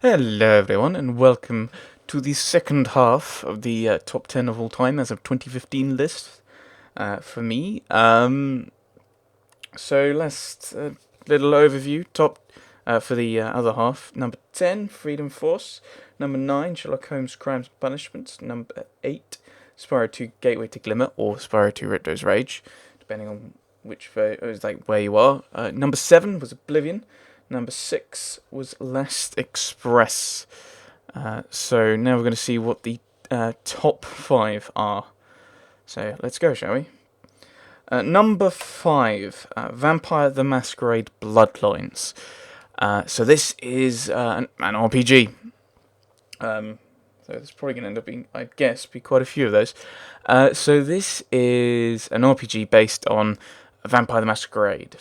Hello everyone and welcome to the second half of the top 10 of all time as of 2015 list for me. So let's little overview top for the other half. Number 10, Freedom Force. Number 9, Sherlock Holmes Crimes and Punishments. Number 8, Spyro 2 Gateway to Glimmer or Spyro 2 Ripto's Rage, depending on which where you are. Number 7 was Oblivion. Number 6 was Last Express. So now we're going to see what the top 5 are. So let's go, shall we? Number 5, Vampire the Masquerade Bloodlines. So this is an RPG. So there's probably going to end up being, I guess, be quite a few of those. So this is an RPG based on Vampire the Masquerade.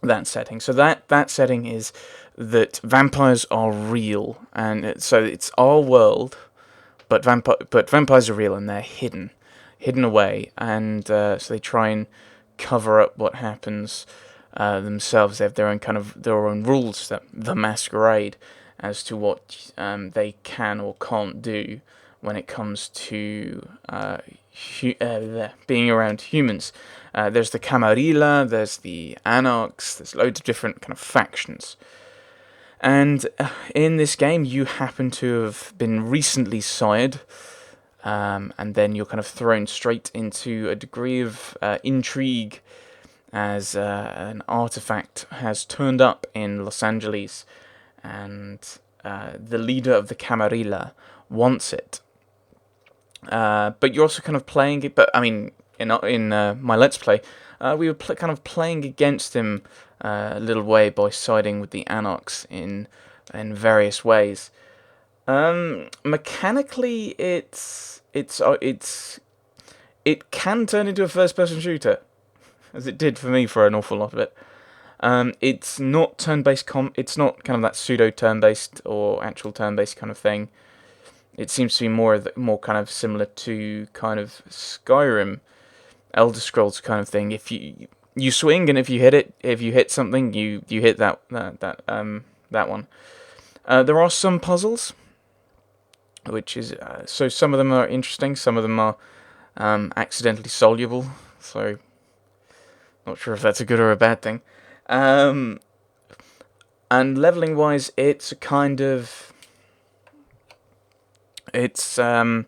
That setting. So that setting is that vampires are real, and so it's our world, but vampires are real and they're hidden away, and so they try and cover up what happens themselves. They have their own rules, that the masquerade, as to what they can or can't do when it comes to being around humans. There's the Camarilla, there's the Anarchs, there's loads of different kind of factions. And in this game, you happen to have been recently sired, and then you're kind of thrown straight into a degree of intrigue as an artifact has turned up in Los Angeles, and the leader of the Camarilla wants it. But you're also kind of playing it. But I mean, in my Let's Play, we were kind of playing against him a little way by siding with the Anarchs in various ways. Mechanically, it can turn into a first-person shooter, as it did for me for an awful lot of it. It's not turn-based it's not kind of that pseudo turn-based or actual turn-based kind of thing. It seems to be more kind of similar to kind of Skyrim, Elder Scrolls kind of thing. If you swing, and if you hit something, you hit that one. There are some puzzles, which is so some of them are interesting, some of them are accidentally soluble. So not sure if that's a good or a bad thing. And leveling wise, it's a kind of you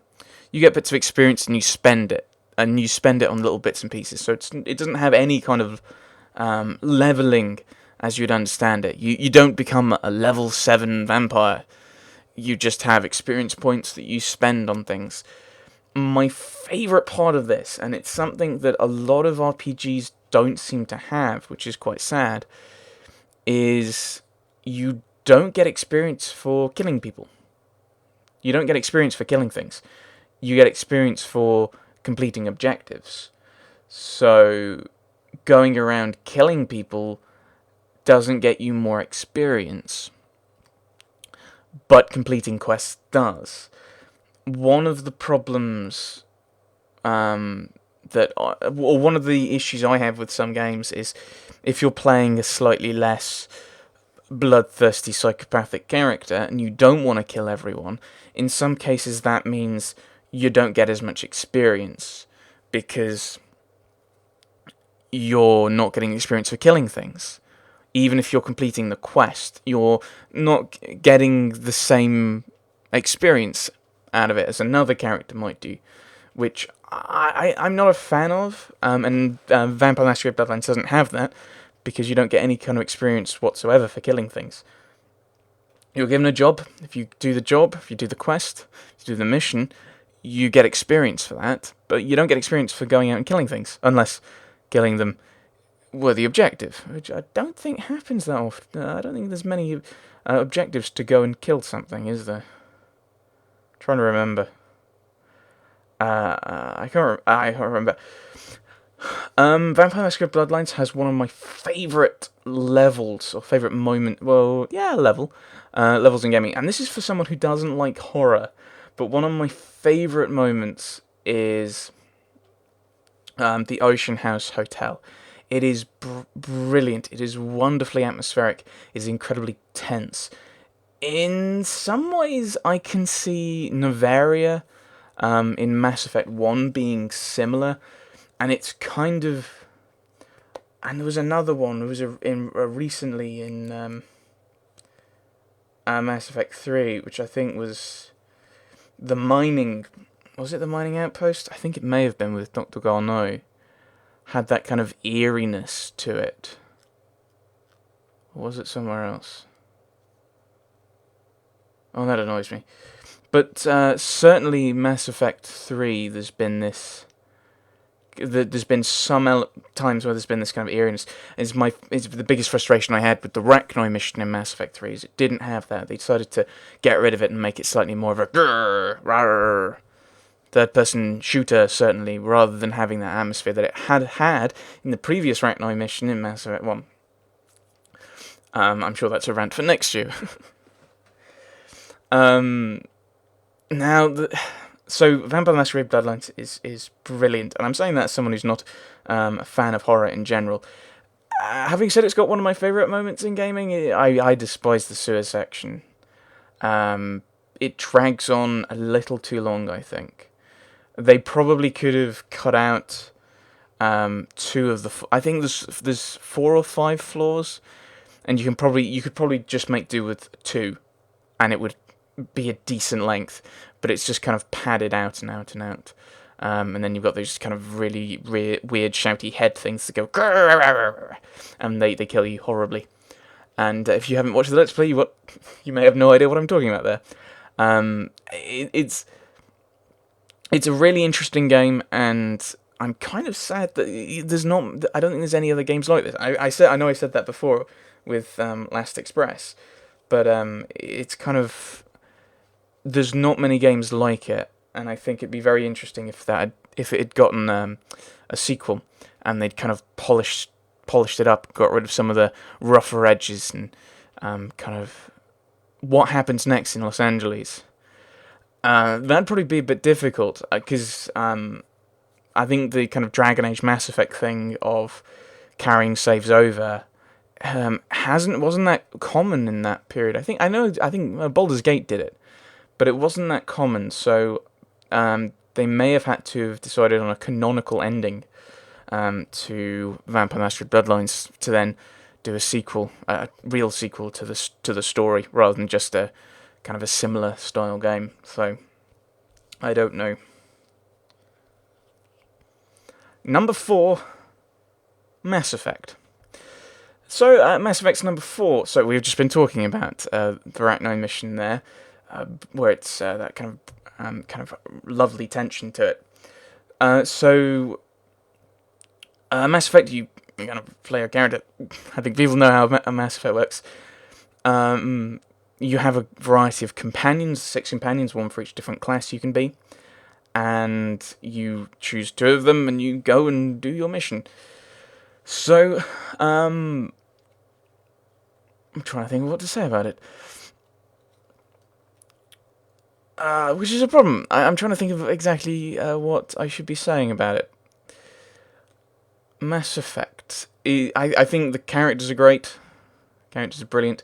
get bits of experience and you spend it, on little bits and pieces. So it doesn't have any kind of leveling as you'd understand it. You don't become a level 7 vampire. You just have experience points that you spend on things. My favourite part of this, and it's something that a lot of RPGs don't seem to have, which is quite sad, is you don't get experience for killing people. You don't get experience for killing things. You get experience for completing objectives. So going around killing people doesn't get you more experience, but completing quests does. One of the problems one of the issues I have with some games is if you're playing a slightly less bloodthirsty psychopathic character and you don't want to kill everyone, in some cases that means you don't get as much experience because you're not getting experience for killing things. Even if you're completing the quest, you're not getting the same experience out of it as another character might do, which I'm not a fan of, and Vampire Masquerade Bloodlines doesn't have that, because you don't get any kind of experience whatsoever for killing things. You're given a job. If you do the job, if you do the quest, if you do the mission, you get experience for that, but you don't get experience for going out and killing things, unless killing them were the objective, which I don't think happens that often. I don't think there's many objectives to go and kill something, is there? I'm trying to remember. I can't remember. Vampire Masquerade Bloodlines has one of my favourite levels, or favourite moment. Well, yeah, levels in gaming, and this is for someone who doesn't like horror. But one of my favourite moments is the Ocean House Hotel. It is brilliant. It is wonderfully atmospheric. It is incredibly tense. In some ways, I can see Novaria in Mass Effect 1 being similar, and it's kind of... And there was another one, there was recently in Mass Effect 3, which I think was the mining... Was it the mining outpost? I think it may have been with Dr. Garneau. Had that kind of eeriness to it. Or was it somewhere else? Oh, that annoys me. But certainly Mass Effect 3, there's been this... There's been some times where there's been this kind of eeriness. It's the biggest frustration I had with the Rachni mission in Mass Effect 3 is it didn't have that. They decided to get rid of it and make it slightly more of a grrr, third-person shooter, certainly, rather than having that atmosphere that it had in the previous Rachni mission in Mass Effect 1. I'm sure that's a rant for next year. So Vampire the Masquerade Bloodlines is brilliant, and I'm saying that as someone who's not a fan of horror in general. Having said it's got one of my favourite moments in gaming, I despise the sewer section. It drags on a little too long, I think. They probably could have cut out 2 of the... I think there's 4 or 5 floors, and you could probably just make do with 2, and it would be a decent length, but it's just kind of padded out and out and out. And then you've got those kind of really weird shouty head things that go, and they kill you horribly. And if you haven't watched the Let's Play, you may have no idea what I'm talking about there. It's a really interesting game, and I'm kind of sad that there's not... I don't think there's any other games like this. I know I said that before with Last Express, but it's kind of... There's not many games like it, and I think it'd be very interesting if it had gotten a sequel, and they'd kind of polished it up, got rid of some of the rougher edges, and kind of what happens next in Los Angeles. That'd probably be a bit difficult, because I think the kind of Dragon Age Mass Effect thing of carrying saves over wasn't that common in that period. I think Baldur's Gate did it, but it wasn't that common, so they may have had to have decided on a canonical ending to Vampire Masquerade Bloodlines to then do a sequel, a real sequel to the story, rather than just a kind of a similar style game. So I don't know. Number 4, Mass Effect. So Mass Effect's number 4. So we've just been talking about the Rachni mission there, where it's that kind of lovely tension to it. So Mass Effect, you're gonna play a character. I think people know how Mass Effect works. You have a variety of companions, 6 companions, 1 for each different class you can be, and you choose 2 of them, and you go and do your mission. So, I'm trying to think of what to say about it. Which is a problem. I'm trying to think of exactly what I should be saying about it. Mass Effect. I think the characters are great. Characters are brilliant.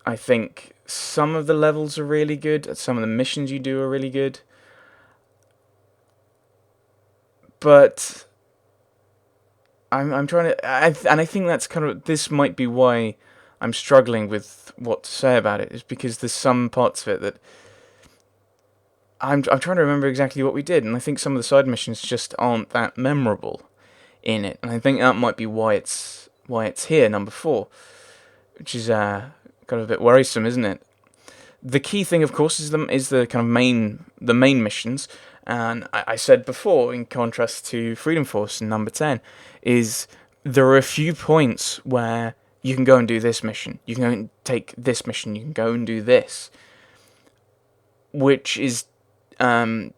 I think some of the levels are really good. Some of the missions you do are really good. But I'm trying to... and I think that's kind of... This might be why I'm struggling with what to say about it, is because there's some parts of it that... I'm trying to remember exactly what we did, and I think some of the side missions just aren't that memorable in it. And I think that might be why it's here, number 4. Which is kind of a bit worrisome, isn't it? The key thing, of course, is the kind of main missions. And I said before, in contrast to Freedom Force in number 10, is there are a few points where you can go and do this mission. You can go and take this mission. You can go and do this. Which is different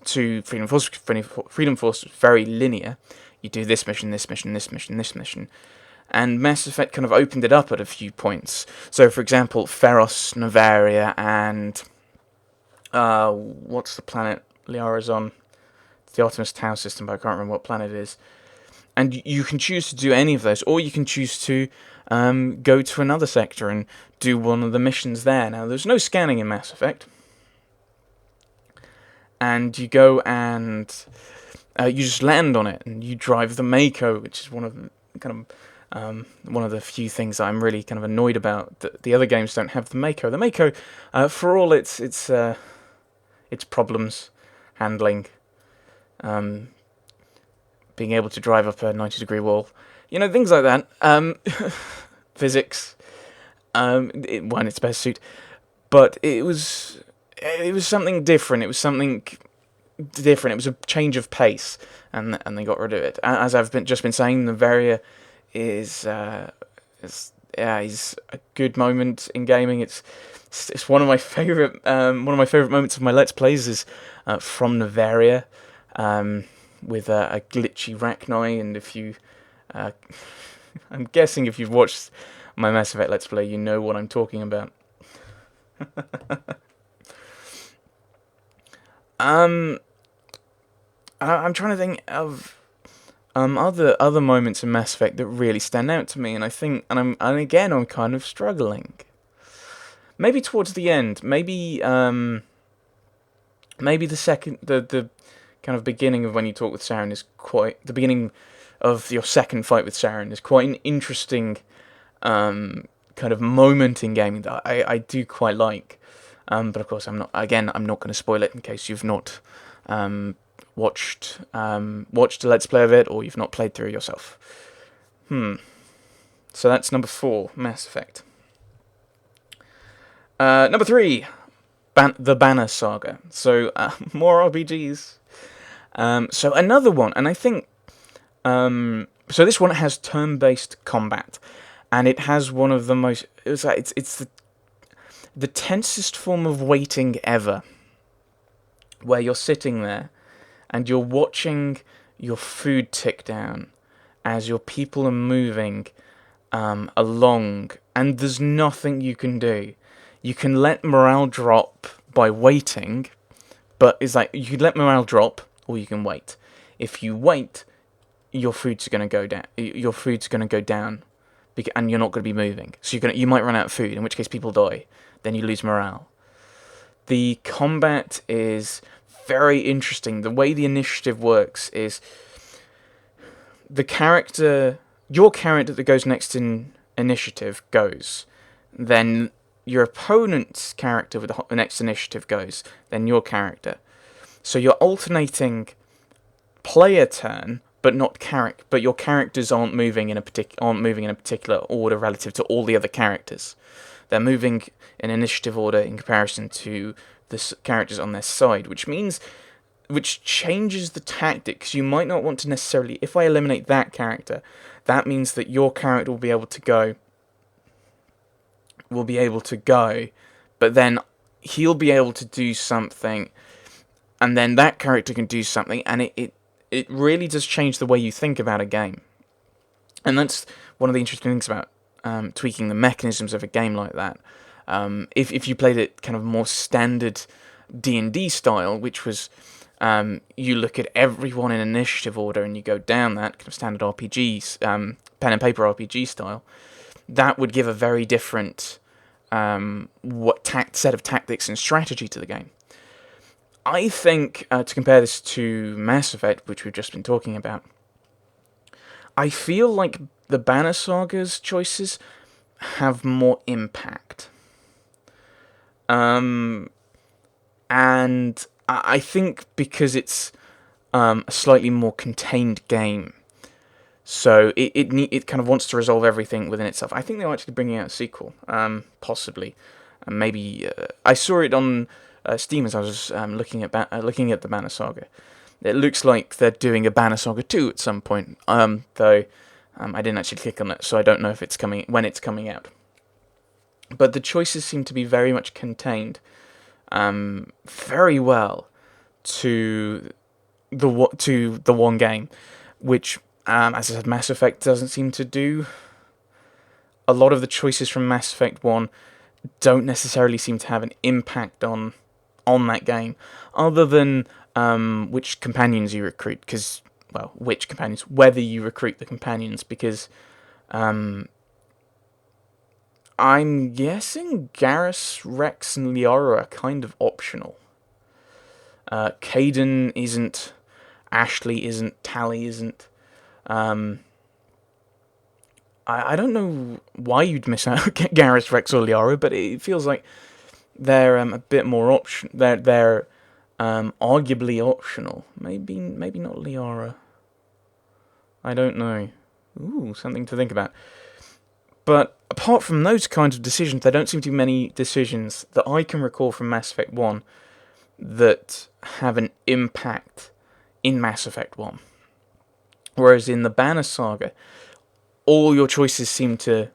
to Freedom Force. Freedom Force is very linear. You do this mission, this mission, this mission, this mission. And Mass Effect kind of opened it up at a few points. So, for example, Feros, Novaria, and... what's the planet Liara's on? It's the Artemis Tau system, but I can't remember what planet it is. And you can choose to do any of those, or you can choose to go to another sector and do one of the missions there. Now, there's no scanning in Mass Effect, and you go and you just land on it, and you drive the Mako, which is one of the few things that I'm really kind of annoyed about. The other games don't have the Mako. The Mako, for all its problems handling, being able to drive up a 90-degree wall, things like that. Physics, it won its best suit, but it was something different. It was something different. It was a change of pace, and they got rid of it. As I've just been saying, Noveria is a good moment in gaming. It's one of my favorite moments of my Let's Plays is from Noveria, with a glitchy Rachni. And if you, I'm guessing if you've watched my Mass Effect Let's Play, you know what I'm talking about. I'm trying to think of other moments in Mass Effect that really stand out to me, and I'm kind of struggling. Maybe towards the end, maybe the kind of beginning of when you talk with Saren is quite the beginning of your second fight with Saren is quite an interesting kind of moment in gaming that I do quite like. But of course, I'm not going to spoil it in case you've not watched a Let's Play of it, or you've not played through it yourself. So that's number 4, Mass Effect. Number 3, the Banner Saga. So more RPGs. So another one, and I think so this one has turn-based combat, and it has one of the most. It's the tensest form of waiting ever, where you're sitting there and you're watching your food tick down as your people are moving along, and there's nothing you can do. You can let morale drop by waiting, but it's like you can let morale drop, or you can wait. If you wait, your food's going to go down. Your food's going to go down, and you're not going to be moving. So you might run out of food, in which case people die. Then you lose morale. The combat is very interesting. The way the initiative works is your character that goes next in initiative goes. Then your opponent's character with the next initiative goes. Then your character. So you're alternating player turn, but your characters aren't moving in a particular order relative to all the other characters. They're moving in initiative order in comparison to the characters on their side, which changes the tactics. You might not want to necessarily. If I eliminate that character, that means that your character will be able to go. But then he'll be able to do something, and then that character can do something, and it really does change the way you think about a game. And that's one of the interesting things about tweaking the mechanisms of a game like that. If you played it kind of more standard D&D style, which was you look at everyone in initiative order and you go down that kind of standard RPGs, pen and paper RPG style, that would give a very different set of tactics and strategy to the game. I think, to compare this to Mass Effect, which we've just been talking about, I feel like the Banner Saga's choices have more impact. And I think because it's a slightly more contained game, so it kind of wants to resolve everything within itself. I think they're actually bringing out a sequel, possibly. Maybe I saw it on Steam as I was looking at the Banner Saga. It looks like they're doing a Banner Saga 2 at some point, though I didn't actually click on it, so I don't know if it's when it's coming out. But the choices seem to be very much contained, very well to the one game, which, as I said, Mass Effect doesn't seem to do. A lot of the choices from Mass Effect 1 don't necessarily seem to have an impact on that game, other than which companions you recruit, whether you recruit the companions, because I'm guessing Garrus, Rex, and Liara are kind of optional. Caden isn't, Ashley isn't, Tally isn't. I don't know why you'd miss out Garrus, Rex, or Liara, but it feels like they're a bit more option. They're arguably optional. Maybe not Liara. I don't know. Ooh, something to think about. But apart from those kinds of decisions, there don't seem to be many decisions that I can recall from Mass Effect 1 that have an impact in Mass Effect 1. Whereas in the Banner Saga, all your choices seem to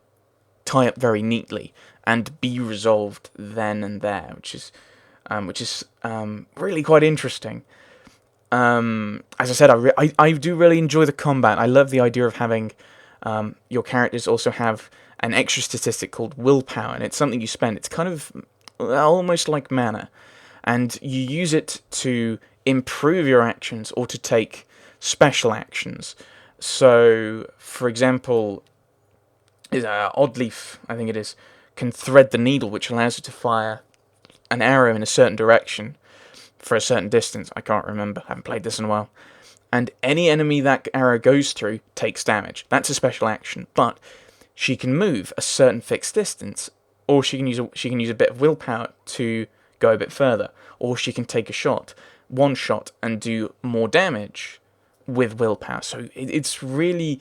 tie up very neatly and be resolved then and there, which is really quite interesting. As I said, I do really enjoy the combat. I love the idea of having your characters also have an extra statistic called willpower, and it's something you spend. It's kind of almost like mana, and you use it to improve your actions or to take special actions. So, for example, Oddleaf, I think it is, can thread the needle, which allows it to fire an arrow in a certain direction for a certain distance. I can't remember. I haven't played this in a while. And any enemy that arrow goes through takes damage. That's a special action. But she can move a certain fixed distance, or she can use a bit of willpower to go a bit further, or she can take one shot, and do more damage with willpower. So it's really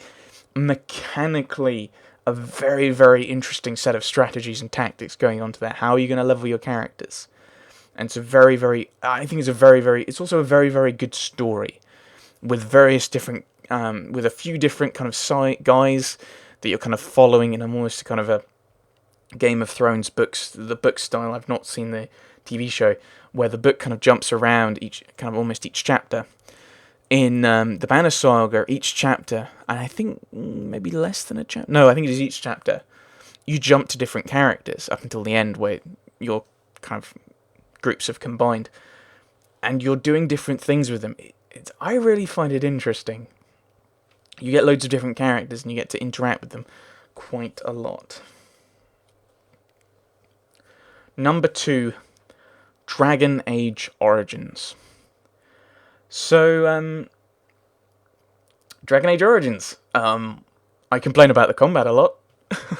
mechanically a very, very interesting set of strategies and tactics going on to there. How are you going to level your characters? And it's it's also a very, very good story with various different, with a few different kind of guys that you're kind of following in almost kind of a Game of Thrones the book style. I've not seen the TV show, where the book kind of jumps around almost each chapter. In the Banner Saga, each chapter, and I think maybe less than a chapter. No, I think it is each chapter. You jump to different characters up until the end, where your kind of groups have combined, and you're doing different things with them. I really find it interesting. You get loads of different characters, and you get to interact with them quite a lot. Number 2, Dragon Age Origins. So, Dragon Age Origins. I complain about the combat a lot.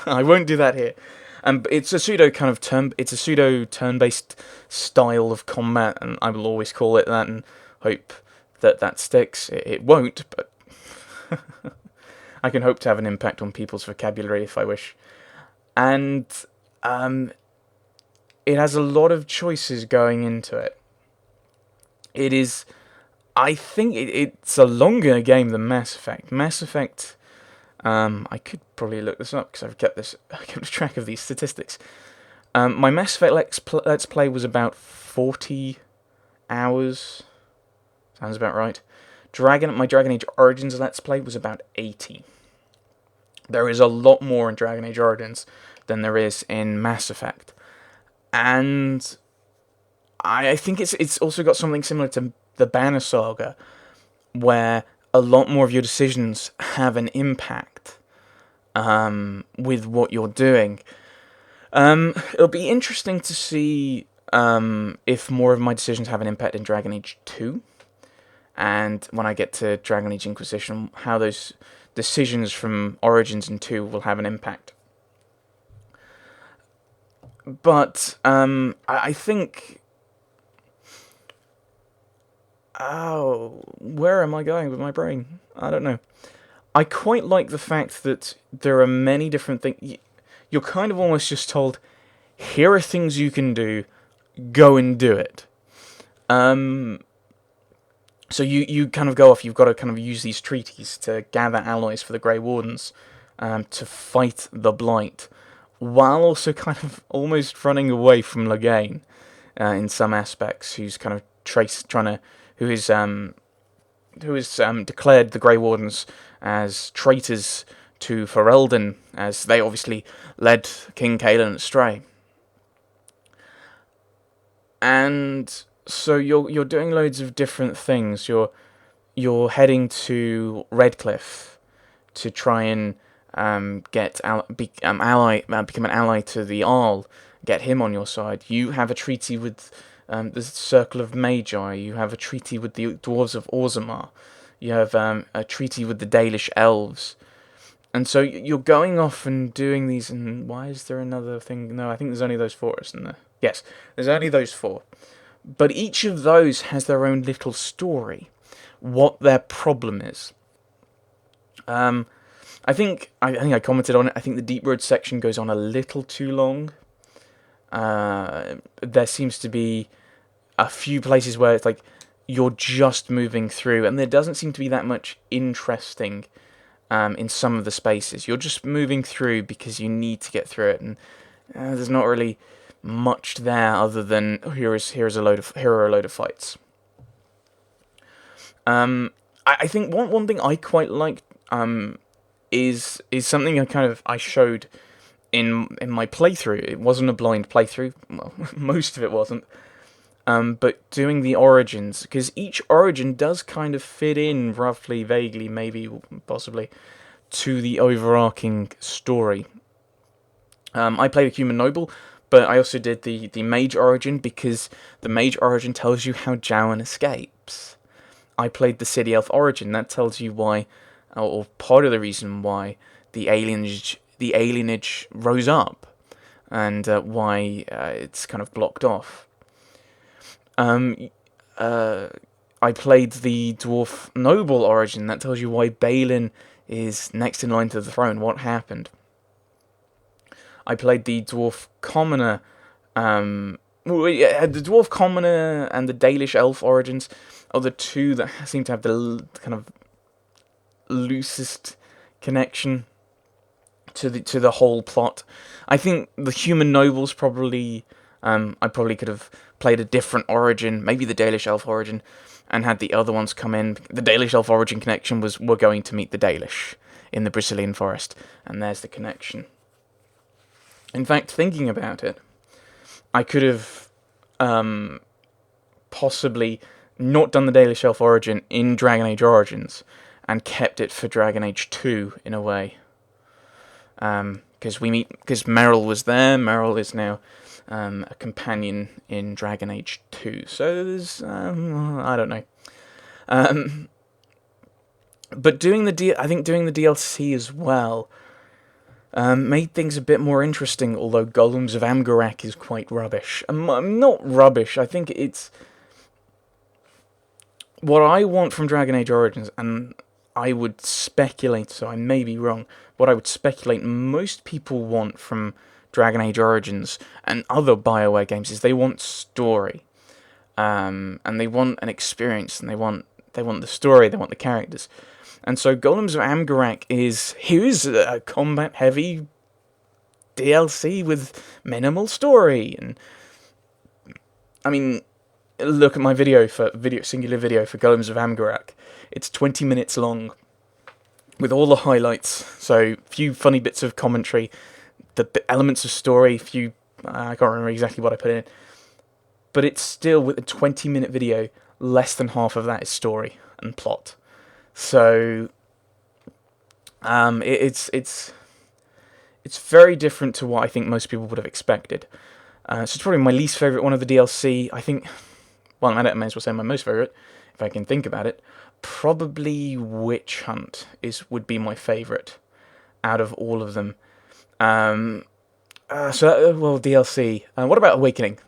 I won't do that here. It's a pseudo turn-based style of combat, and I will always call it that and hope that sticks. It won't, but I can hope to have an impact on people's vocabulary if I wish. And it has a lot of choices going into it. I think it's a longer game than Mass Effect. Mass Effect, I could probably look this up because I've kept track of these statistics. My Mass Effect Let's Play was about 40 hours. Sounds about right. My Dragon Age Origins Let's Play was about 80. There is a lot more in Dragon Age Origins than there is in Mass Effect. And I think it's also got something similar to the Banner Saga, where a lot more of your decisions have an impact with what you're doing. It'll be interesting to see if more of my decisions have an impact in Dragon Age 2, and when I get to Dragon Age Inquisition, how those decisions from Origins and 2 will have an impact. But I think... where am I going with my brain? I don't know. I quite like the fact that there are many different things. You're kind of almost just told, here are things you can do, go and do it. So you kind of go off, you've got to kind of use these treaties to gather alloys for the Grey Wardens, to fight the Blight, while also kind of almost running away from Loghain, in some aspects, who's kind of who is declared the Grey Wardens as traitors to Ferelden, as they obviously led King Cailan astray. And so you're doing loads of different things. You're heading to Redcliffe to try and become an ally to the Arl, get him on your side. You have a treaty with the Circle of Magi. You have a treaty with the Dwarves of Orzammar. You have a treaty with the Dalish Elves. And so you're going off and doing these, and why is there another thing? No, I think there's only those four, isn't there? Yes, there's only those four. But each of those has their own little story, what their problem is. I think I commented on it. I think the Deep Road section goes on a little too long. There seems to be a few places where it's like you're just moving through, and there doesn't seem to be that much interesting in some of the spaces. You're just moving through because you need to get through it, and there's not really much there other than here are a load of fights. I think one thing I quite liked is something I showed in my playthrough. It wasn't a blind playthrough. Well, most of it wasn't. But doing the origins, because each origin does kind of fit in roughly, vaguely, maybe, possibly, to the overarching story. I played a human noble, but I also did the mage origin, because the mage origin tells you how Jowan escapes. I played the city elf origin. That tells you why, or part of the reason why the alienage rose up, and why it's kind of blocked off. I played the dwarf noble origin. That tells you why Balin is next in line to the throne. What happened? I played the dwarf commoner. The dwarf commoner and the Dalish elf origins are the two that seem to have the kind of loosest connection to the whole plot. I think the human nobles probably. I probably could have played a different origin, maybe the Dalish elf origin, and had the other ones come in. The Dalish elf origin connection was we're going to meet the Dalish in the Brazilian forest, and there's the connection. In fact, thinking about it, I could have possibly not done the Dalish elf origin in Dragon Age Origins and kept it for Dragon Age 2 in a way. Because Meryl was there. Meryl is now a companion in Dragon Age 2. So there's I don't know. But doing the DLC as well made things a bit more interesting. Although Golems of Amgarak is quite rubbish. Not rubbish. I think it's what I want from Dragon Age Origins, and I would speculate, so I may be wrong, what I would speculate most people want from Dragon Age Origins and other BioWare games is they want story. And they want an experience, and they want the story, they want the characters. And so Golems of Amgarak here's a combat-heavy DLC with minimal story. And I mean, look at my singular video for Golems of Amgarak. It's 20 minutes long, with all the highlights. So, few funny bits of commentary, the elements of story, I can't remember exactly what I put in it. But it's still, with a 20-minute video, less than half of that is story and plot. So, it's very different to what I think most people would have expected. So it's probably my least favourite one of the DLC. I think, well, I may as well say my most favourite, if I can think about it. Probably Witch Hunt would be my favourite out of all of them. DLC. What about Awakening?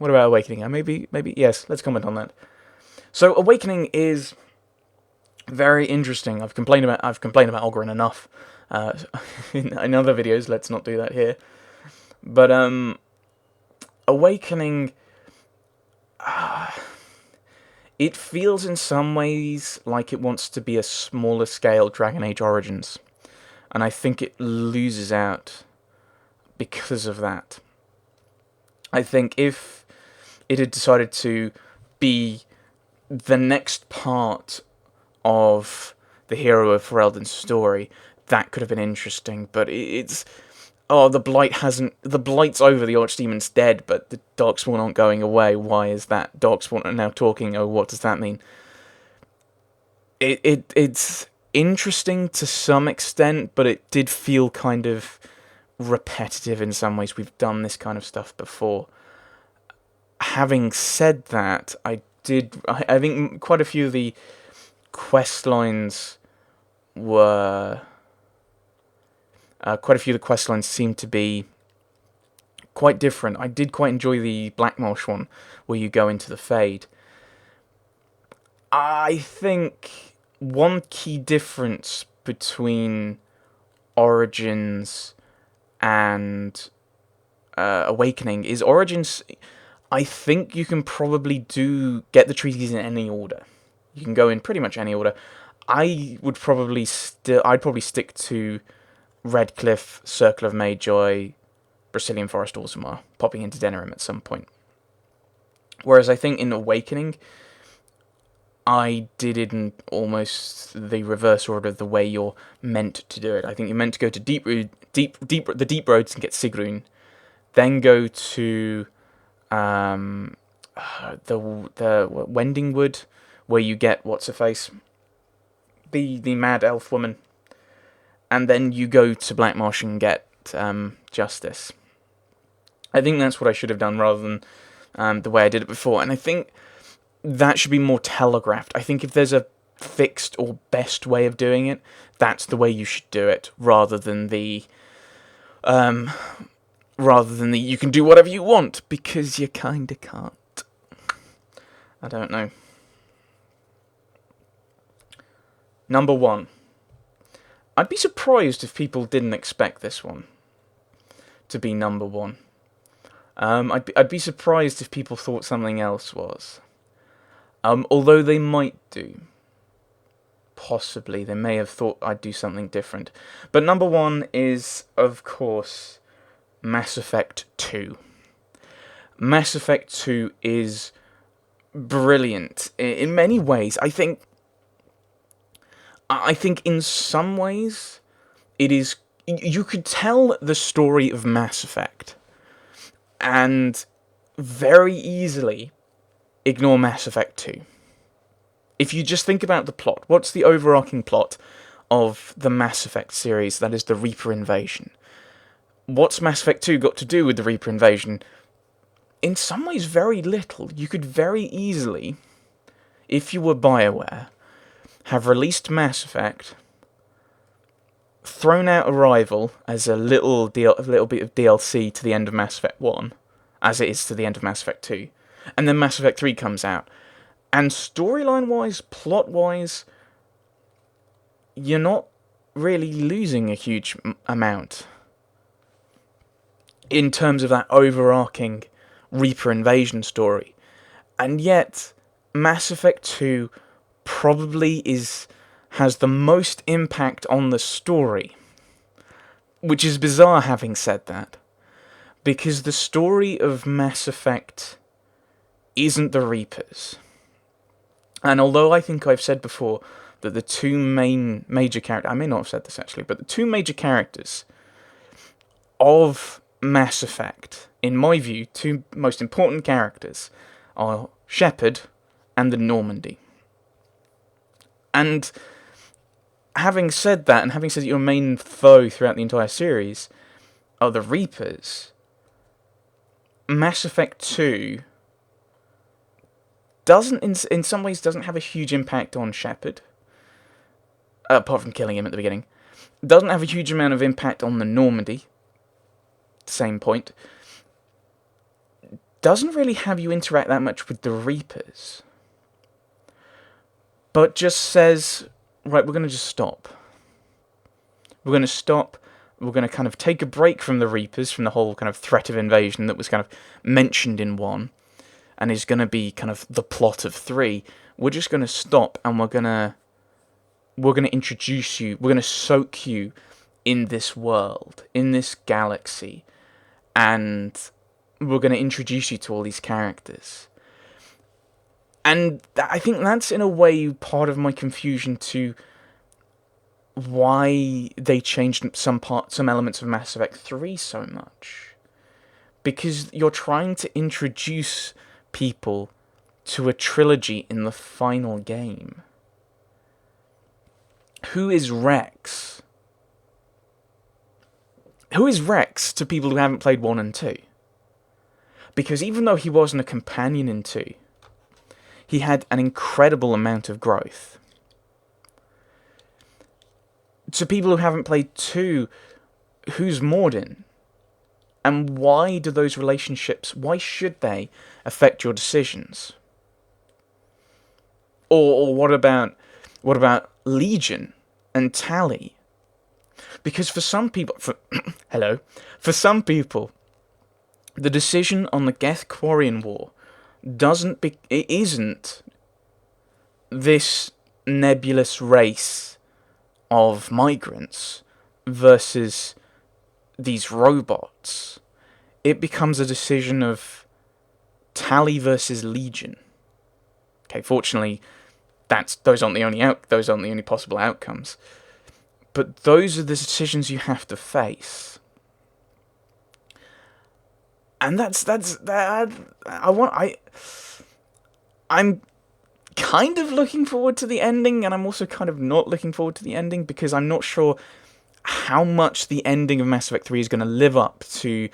Maybe maybe let's comment on that. So Awakening is very interesting. I've complained about Ogryn enough in other videos. Let's not do that here. But Awakening, it feels in some ways like it wants to be a smaller scale Dragon Age Origins, and I think it loses out because of that. I think if it had decided to be the next part of the Hero of Ferelden's story, that could have been interesting, but the Blight's over, the Archdemon's dead, but the Darkspawn aren't going away. Why is that? Darkspawn are now talking. Oh, what does that mean? It's interesting to some extent, but it did feel kind of repetitive in some ways. We've done this kind of stuff before. Having said that, I think quite a few of the quest lines were... quite a few of the quest lines seemed to be quite different. I did quite enjoy the Black Marsh one, where you go into the Fade. I think one key difference between Origins and Awakening is Origins, I think you can probably get the treaties in any order. You can go in pretty much any order. I'd probably stick to Redcliffe, Circle of Magi, Brazilian Forest Orzammar, popping into Denerim at some point. Whereas I think in Awakening, I did it in almost the reverse order of the way you're meant to do it. I think you're meant to go to the deep roads and get Sigrun, then go to the Wending Wood, where you get what's her face, the mad elf woman, and then you go to Black Marsh and get Justice. I think that's what I should have done rather than the way I did it before, and I think that should be more telegraphed. I think if there's a fixed or best way of doing it, that's the way you should do it, rather than the you can do whatever you want, because you kinda can't. I don't know. Number 1. I'd be surprised if people didn't expect this one to be number 1. I'd be surprised if people thought something else was. Although they might do. Possibly. They may have thought I'd do something different. But number 1 is, of course, Mass Effect 2. Mass Effect 2 is brilliant in many ways. I think in some ways it is... You could tell the story of Mass Effect and very easily ignore Mass Effect 2. If you just think about the plot, what's the overarching plot of the Mass Effect series? That is the Reaper invasion. What's Mass Effect 2 got to do with the Reaper invasion? In some ways, very little. You could very easily, if you were BioWare, have released Mass Effect, thrown out Arrival as a little bit of DLC to the end of Mass Effect 1, as it is to the end of Mass Effect 2, and then Mass Effect 3 comes out. And storyline-wise, plot-wise, you're not really losing a huge amount in terms of that overarching Reaper invasion story. And yet, Mass Effect 2 probably has the most impact on the story. Which is bizarre, having said that. Because the story of Mass Effect isn't the Reapers. And although I think I've said before that the two major characters... I may not have said this actually, but the two major characters of Mass Effect, in my view, two most important characters, are Shepard and the Normandy. And having said that, and having said that your main foe throughout the entire series are the Reapers, Mass Effect 2 in some ways doesn't have a huge impact on Shepard, apart from killing him at the beginning. Doesn't have a huge amount of impact on the Normandy, same point. Doesn't really have you interact that much with the Reapers. But just says, right, we're going to just stop. We're going to stop. We're going to kind of take a break from the Reapers, from the whole kind of threat of invasion that was kind of mentioned in 1, and is going to be kind of the plot of 3. We're just going to stop, and we're going to introduce you, we're going to soak you in this world, in this galaxy, and we're going to introduce you to all these characters. And I think that's, in a way, part of my confusion to why they changed some elements of Mass Effect 3 so much. Because you're trying to introduce people to a trilogy in the final game. who is Rex? Who is Rex to people who haven't played 1 and 2? Because even though he wasn't a companion in 2, he had an incredible amount of growth. To people who haven't played 2, who's Morden? And why do those relationships, why should they affect your decisions? Or what about Legion and Tally? Because for some people, for some people, the decision on the Geth-Quarian War it isn't this nebulous race of migrants versus these robots. It becomes a decision of Tally versus Legion. Okay, fortunately, those aren't the only possible outcomes. But those are the decisions you have to face. And I'm kind of looking forward to the ending, and I'm also kind of not looking forward to the ending, because I'm not sure how much the ending of Mass Effect 3 is going to live up to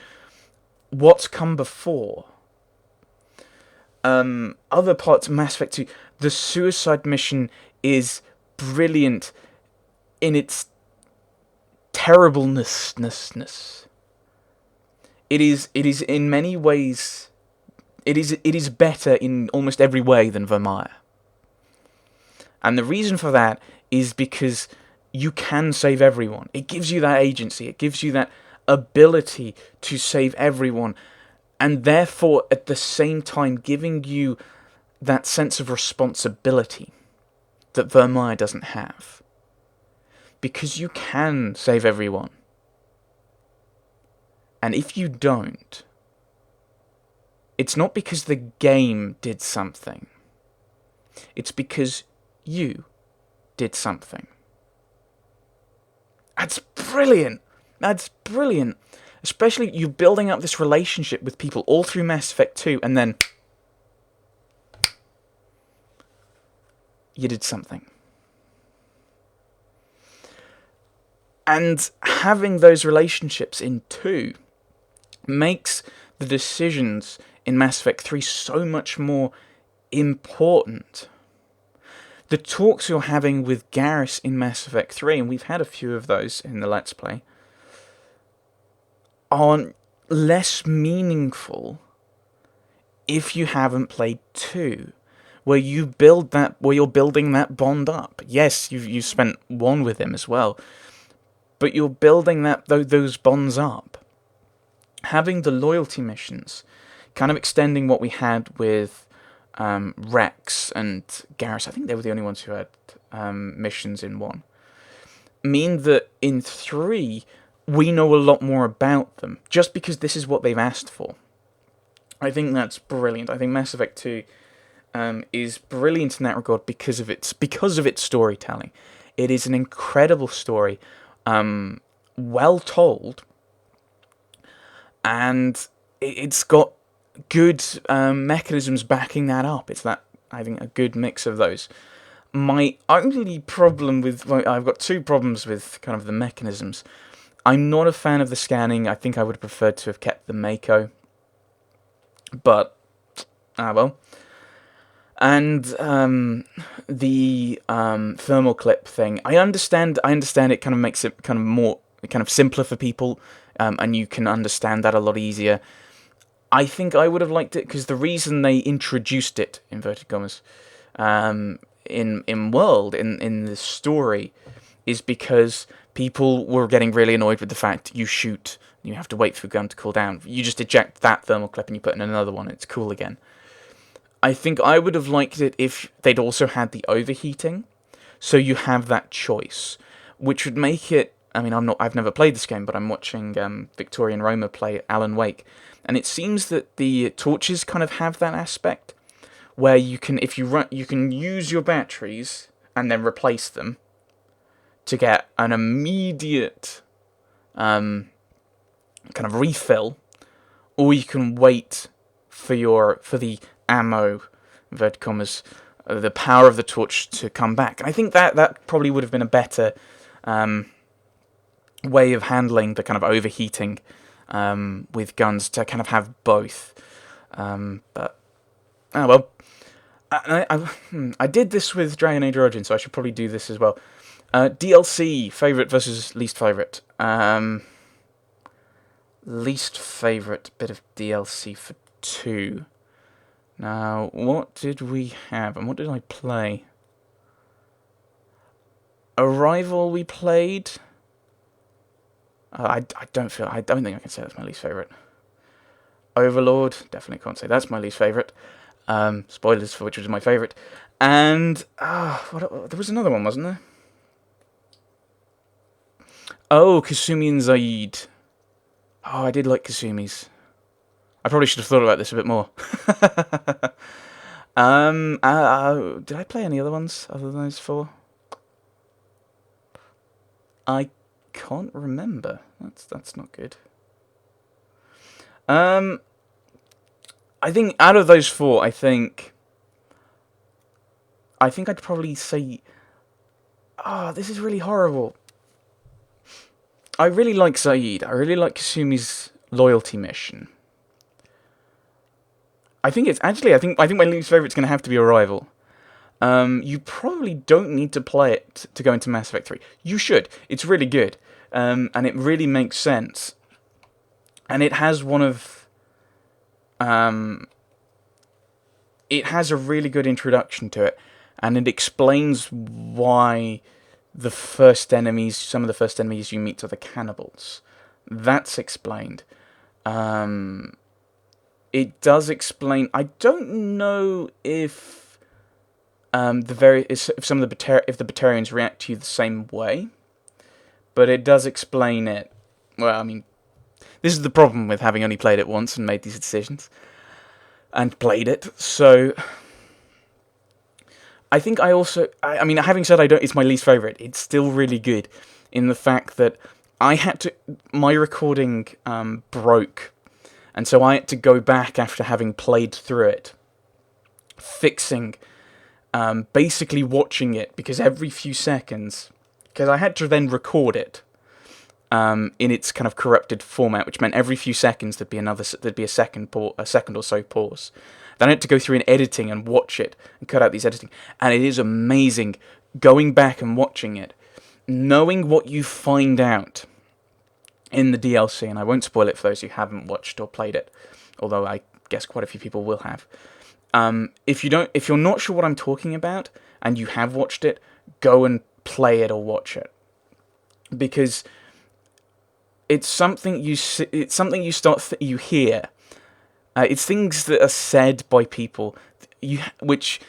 what's come before. Other parts of Mass Effect 2, the suicide mission is brilliant in its terribleness. It is in many ways, it is better in almost every way than Vermeer. And the reason for that is because you can save everyone. It gives you that agency. It gives you that ability to save everyone. And therefore, at the same time, giving you that sense of responsibility that Vermeer doesn't have. Because you can save everyone. And if you don't, it's not because the game did something. It's because you did something. That's brilliant. That's brilliant. Especially you building up this relationship with people all through Mass Effect 2, and then you did something. And having those relationships in 2 makes the decisions in Mass Effect 3 so much more important. The talks you're having with Garrus in Mass Effect 3, and we've had a few of those in the Let's Play, are less meaningful if you haven't played 2, where you're building that bond up. Yes, you've spent 1 with him as well, but you're building those bonds up. Having the loyalty missions, kind of extending what we had with Rex and Garrus, I think they were the only ones who had missions in 1, mean that in 3, we know a lot more about them, just because this is what they've asked for. I think that's brilliant. I think Mass Effect 2 is brilliant in that regard because of its storytelling. It is an incredible story, well told, and it's got good mechanisms backing that up. It's I think, a good mix of those. My only problem I've got 2 problems with kind of the mechanisms. I'm not a fan of the scanning. I think I would have preferred to have kept the Mako. But, well. And the thermal clip thing. I understand it kind of makes it kind of more, kind of simpler for people, and you can understand that a lot easier. I think I would have liked it, because the reason they introduced it, inverted commas, in the story, is because people were getting really annoyed with the fact you shoot, you have to wait for the gun to cool down. You just eject that thermal clip and you put in another one and it's cool again. I think I would have liked it if they'd also had the overheating, so you have that choice, which would make it, I mean, I've never played this game, but I'm watching Victoria and Roma play Alan Wake, and it seems that the torches kind of have that aspect, where you can use your batteries and then replace them to get an immediate kind of refill, or you can wait for the ammo, inverted commas, the power of the torch to come back. And I think that probably would have been a better way of handling the kind of overheating with guns, to kind of have both. But oh well. I did this with Dragon Age Origins, so I should probably do this as well. DLC, favourite versus least favourite. Least favourite bit of DLC for 2. Now, what did we have, and what did I play? Arrival we played. I don't think I can say that's my least favourite. Overlord, definitely can't say that's my least favourite. Spoilers for which was my favourite. And there was another one, wasn't there? Oh, Kasumi and Zaid. Oh, I did like Kasumi's. I probably should have thought about this a bit more. Did I play any other ones other than those 4? I can't remember. That's not good. I think out of those 4, I think I'd probably say, this is really horrible. I really like Zaid. I really like Kasumi's loyalty mission. I think my least favourite's going to have to be Arrival. You probably don't need to play it to go into Mass Effect 3. You should. It's really good. And it really makes sense. And it has it has a really good introduction to it. And it explains why some of the first enemies you meet are the cannibals. That's explained. It does explain. I don't know if if the Batarians react to you the same way, but it does explain it. Well, I mean, this is the problem with having only played it once and made these decisions and played it. So I think having said it's my least favourite, it's still really good in the fact that my recording broke, and so I had to go back after having played through it, fixing, basically watching it, because every few seconds, because I had to then record it in its kind of corrupted format, which meant every few seconds there'd be a second or so pause. Then I had to go through in editing and watch it and cut out these editing. And it is amazing going back and watching it, knowing what you find out in the DLC, and I won't spoil it for those who haven't watched or played it, although I guess quite a few people will have. If you're not sure what I'm talking about and you have watched it, go and play it or watch it, because it's something you hear. It's things that are said by people, which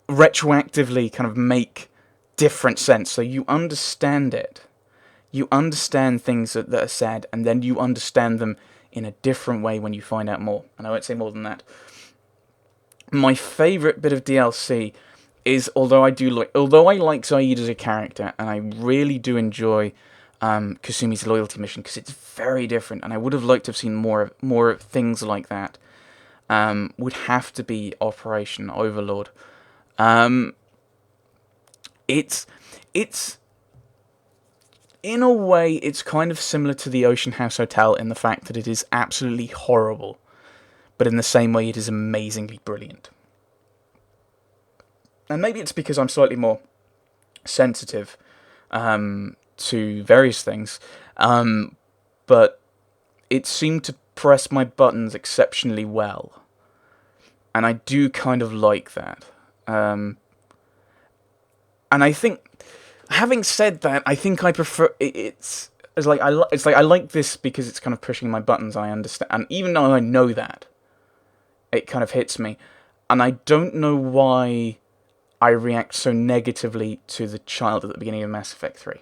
retroactively kind of make different sense. So you understand it. You understand things that are said, and then you understand them in a different way when you find out more. And I won't say more than that. My favourite bit of DLC is, although I like Zaid as a character, and I really do enjoy Kasumi's loyalty mission, because it's very different, and I would have liked to have seen more things like that, would have to be Operation Overlord. It's in a way, it's kind of similar to the Ocean House Hotel in the fact that it is absolutely horrible, but in the same way it is amazingly brilliant. And maybe it's because I'm slightly more sensitive to various things, but it seemed to press my buttons exceptionally well, and I do kind of like that. And I think, having said that, I think I prefer it's like I like this because it's kind of pushing my buttons. I understand, and even though I know that, it kind of hits me, and I don't know why I react so negatively to the child at the beginning of Mass Effect 3.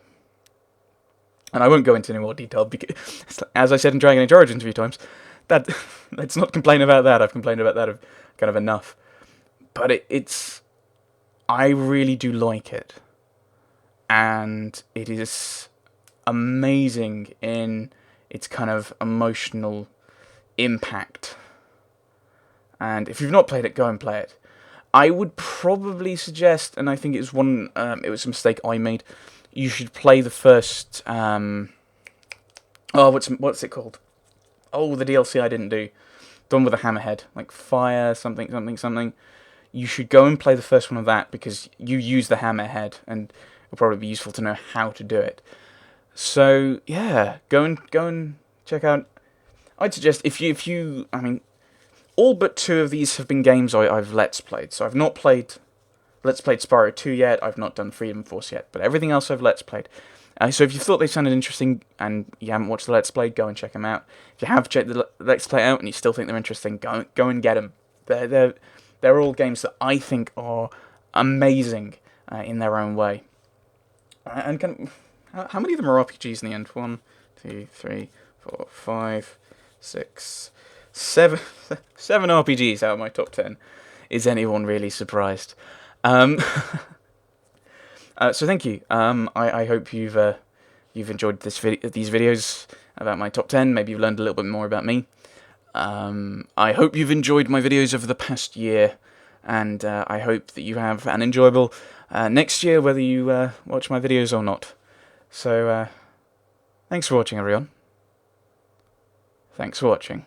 And I won't go into any more detail, because, as I said in Dragon Age Origins a few times, let's not complain about that. I've complained about that kind of enough. But I really do like it. And it is amazing in its kind of emotional impact. And if you've not played it, go and play it. I would probably suggest, and I think it was it was a mistake I made. You should play the first. What's it called? Oh, the DLC I didn't do. The one with the hammerhead, like fire something something something. You should go and play the first one of that because you use the hammerhead, and it'll probably be useful to know how to do it. So yeah, go and check out. I'd suggest if you, I mean, all but 2 of these have been games I've Let's Played. So I've not played Let's Played Spyro 2 yet, I've not done Freedom Force yet, but everything else I've Let's Played. So if you thought they sounded interesting and you haven't watched the Let's Play, go and check them out. If you have checked the Let's Play out and you still think they're interesting, go and get them. They're all games that I think are amazing in their own way. And how many of them are RPGs in the end? 1, 2, 3, 4, 5, 6, 7. 7 RPGs out of my top 10. Is anyone really surprised? So thank you. I hope you've enjoyed these videos about my top 10. Maybe you've learned a little bit more about me. I hope you've enjoyed my videos over the past year, and I hope that you have an enjoyable next year, whether you watch my videos or not. So thanks for watching, everyone. Thanks for watching.